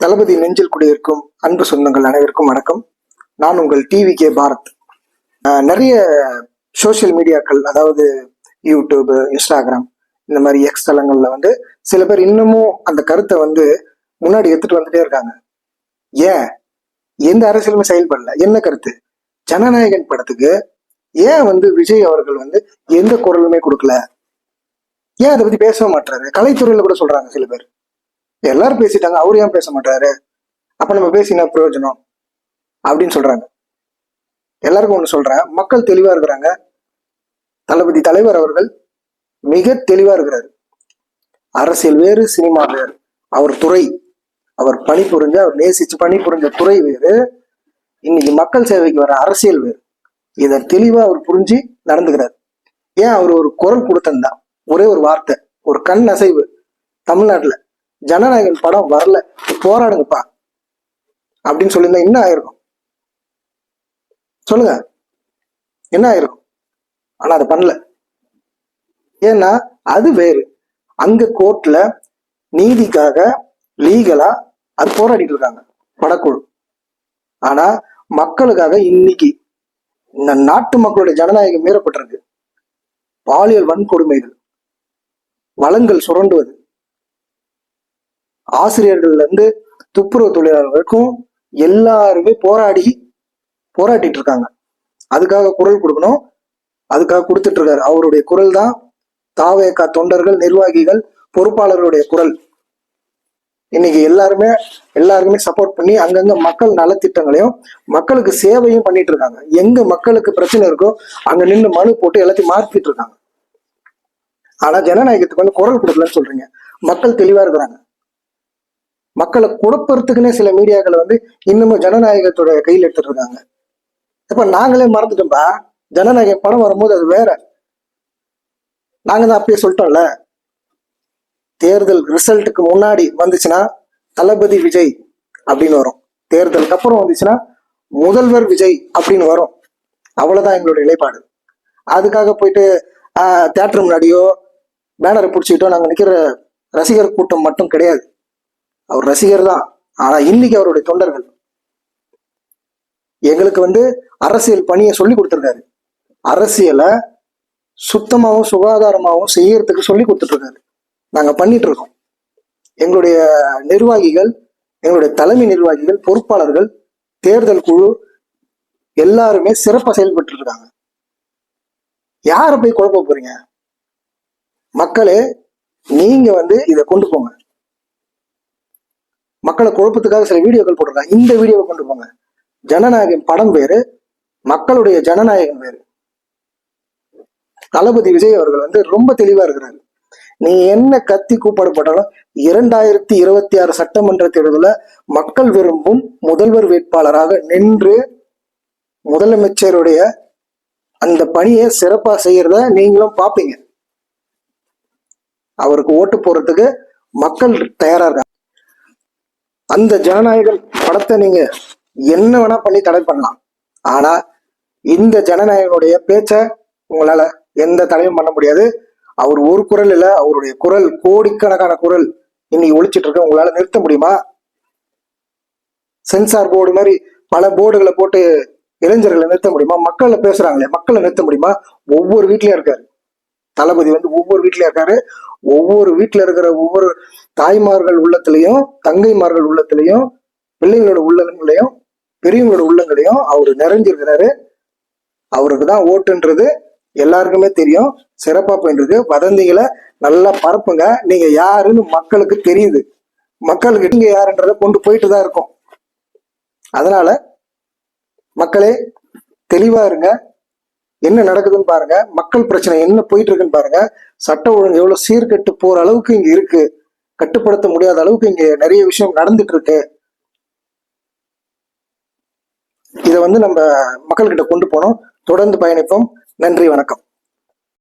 தளபதி நெஞ்சில் குடியிருக்கும் அன்பு சொந்தங்கள் அனைவருக்கும் வணக்கம். நான் உங்கள் டிவி.கே. பாரத். நிறைய சோசியல் மீடியாக்கள், அதாவது யூடியூப், இன்ஸ்டாகிராம், இந்த மாதிரி எக்ஸ் தளங்கள்ல சில பேர் இன்னமும் அந்த கருத்தை முன்னாடி எடுத்துட்டு வந்துட்டே இருக்காங்க. ஏன் எந்த அரசியலுமே செயல்படல? என்ன கருத்து? ஜனநாயகன் படத்துக்கு ஏன் விஜய் அவர்கள் எந்த குரலுமே கொடுக்கல? ஏன் அதை பத்தி பேச மாட்டாரு? கலைத்துறையில கூட சொல்றாங்க சில பேர். எல்லாரும் பேசிட்டாங்க, அவரு ஏன் பேச மாட்டாரு? அப்ப நம்ம பேசினா பிரயோஜனம் அப்படின்னு சொல்றாங்க. எல்லாருக்கும் ஒண்ணு சொல்றேன், மக்கள் தெளிவா இருக்கிறாங்க. தளபதி தலைவர் அவர்கள் மிக தெளிவா இருக்கிறாரு. அரசியல் வேறு, சினிமா வேறு. அவர் துறை, அவர் பணிபுரிஞ்ச, அவர் நேசிச்சு பணிபுரிஞ்ச துறை வேறு. இன்னைக்கு மக்கள் சேவைக்கு வர அரசியல் வேறு. இதை தெளிவா அவர் புரிஞ்சு நடந்துக்கிறார். ஏன் அவர் ஒரு குரல் கொடுத்தா, ஒரே ஒரு வார்த்தை, ஒரு கண் அசைவு, தமிழ்நாட்டுல ஜனநாயகன் படம் வரல, போராடுங்கப்பா அப்படின்னு சொல்லியிருந்தா என்ன ஆயிருக்கும்? சொல்லுங்க, என்ன ஆயிருக்கும்? ஆனா அதை பண்ணல. ஏன்னா அது வேறு. அங்க கோர்ட்ல நீதிக்காக லீகலா அது போராடிட்டு இருக்காங்க படக்குழு. ஆனா மக்களுக்காக இன்னைக்கு இந்த நாட்டு மக்களுடைய ஜனநாயகம் மீறப்பட்டிருக்கு. பாலியல் வன்கொடுமைகள், வளங்கள் சுரண்டுவது, ஆசிரியர்கள்ல இருந்து துப்புரவு தொழிலாளர்களுக்கும் எல்லாருமே போராடிட்டு இருக்காங்க. அதுக்காக குரல் கொடுக்கணும், அதுக்காக கொடுத்துட்டு இருக்காரு. அவருடைய குரல் தான் தாவேகா தொண்டர்கள், நிர்வாகிகள், பொறுப்பாளர்களுடைய குரல். இன்னைக்கு எல்லாருமே சப்போர்ட் பண்ணி அங்கங்க மக்கள் நலத்திட்டங்களையும் மக்களுக்கு சேவையும் பண்ணிட்டு இருக்காங்க. எங்க மக்களுக்கு பிரச்சனை இருக்கோ அங்க நின்று மனு போட்டு எல்லாத்தையும் மாற்றிட்டு இருக்காங்க. ஆனா ஜனநாயகத்துக்கு குரல் கொடுக்கலன்னு சொல்றீங்க. மக்கள் தெளிவா இருக்கிறாங்க. மக்களை குழப்பறதுக்குன்னே சில மீடியாக்களை இன்னமும் ஜனநாயகத்தோட கையில் எடுத்துட்டு இருக்காங்க. இப்ப நாங்களே மறந்துட்டோம்பா. ஜனநாயகம் படம் வரும்போது அது வேற. நாங்க தான் அப்பயே சொல்லிட்டோம்ல, தேர்தல் ரிசல்ட்டுக்கு முன்னாடி வந்துச்சுன்னா தளபதி விஜய் அப்படின்னு வரும், தேர்தலுக்கு அப்புறம் வந்துச்சுன்னா முதல்வர் விஜய் அப்படின்னு வரும். அவ்வளவுதான் எங்களுடைய நிலைப்பாடு. அதுக்காக போயிட்டு தியேட்டர் முன்னாடியோ பேனரை பிடிச்சிக்கிட்டோ நாங்க நிக்கிற ரசிகர் கூட்டம் மட்டும் கிடையாது. அவர் ரசிகர் தான். ஆனா இன்னைக்கு அவருடைய தொண்டர்கள். எங்களுக்கு அரசியல் பணியை சொல்லி கொடுத்துருக்காரு. அரசியலை சுத்தமாகவும் சுகாதாரமாகவும் செய்யறதுக்கு சொல்லி கொடுத்துட்டு இருக்காரு. நாங்க பண்ணிட்டு இருக்கோம். எங்களுடைய நிர்வாகிகள், எங்களுடைய தலைமை நிர்வாகிகள், பொறுப்பாளர்கள், தேர்தல் குழு எல்லாருமே சிறப்பா செயல்பட்டு இருக்காங்க. யார போய் குழப்ப போறீங்க? மக்களே, நீங்க இதை கொண்டு போங்க. மக்களை குழப்பத்துக்காக சில வீடியோக்கள் போட்டிருக்காங்க. இந்த வீடியோவை கொண்டு போங்க. ஜனநாயகம் படம் வேறு, மக்களுடைய ஜனநாயகம் வேறு. தளபதி விஜய் அவர்கள் ரொம்ப தெளிவா இருக்கிறாரு. நீ என்ன கத்தி கூப்பாடுபட்டாலும் 2026 சட்டமன்ற தேர்தலில் மக்கள் விரும்பும் முதல்வர் வேட்பாளராக நின்று முதலமைச்சருடைய அந்த பணியை சிறப்பா செய்யறத நீங்களும் பார்ப்பீங்க. அவருக்கு ஓட்டு போறதுக்கு மக்கள் தயாரா இருக்காங்க. அந்த ஜனநாயகன் படத்தை நீங்க என்ன வேணா பண்ணி தடை பண்ணலாம். ஆனா இந்த ஜனநாயகனுடைய பேச்ச உங்களால எந்த தடையும் பண்ண முடியாது. அவர் ஒரு குரல் இல்ல, அவருடைய குரல் கோடிக்கணக்கான குரல் இன்னைக்கு ஒழிச்சிட்டு இருக்க. உங்களால நிறுத்த முடியுமா? சென்சார் போர்டு மாதிரி பல போர்டுகளை போட்டு இளைஞர்களை நிறுத்த முடியுமா? மக்களை பேசுறாங்களே, மக்களை நிறுத்த முடியுமா? ஒவ்வொரு வீட்லயும் இருக்காரு தளபதி. ஒவ்வொரு வீட்லயும் இருக்காரு. ஒவ்வொரு வீட்டுல இருக்கிற ஒவ்வொரு தாய்மார்கள் உள்ளத்திலையும், தங்கைமார்கள் உள்ளத்திலையும், பிள்ளைங்களோட உள்ளங்களையும், பெரியவங்களோட உள்ளங்களையும் அவரு நிறைஞ்சிருக்கிறாரு. அவருக்கு தான் ஓட்டுன்றது எல்லாருக்குமே தெரியும். சிறப்பா போயிருக்கு. வதந்திகளை நல்லா பரப்புங்க. நீங்க யாருன்னு மக்களுக்கு தெரியுது. மக்களுக்கு நீங்க யாருன்றத கொண்டு போயிட்டு தான் இருக்கும். அதனால மக்களே தெளிவா இருங்க. என்ன நடக்குதுன்னு பாருங்க. மக்கள் பிரச்சனை என்ன போயிட்டு இருக்குன்னு பாருங்க. சட்ட ஒழுங்கு எவ்வளவு சீர்கெட்டு போற அளவுக்கு இங்க இருக்கு. கட்டுப்படுத்த முடியாத அளவுக்கு இங்க நிறைய விஷயம் நடந்துட்டு இருக்கு. இதை நம்ம மக்கள்கிட்ட கொண்டு போனோம். தொடர்ந்து பயணிப்போம். நன்றி, வணக்கம்.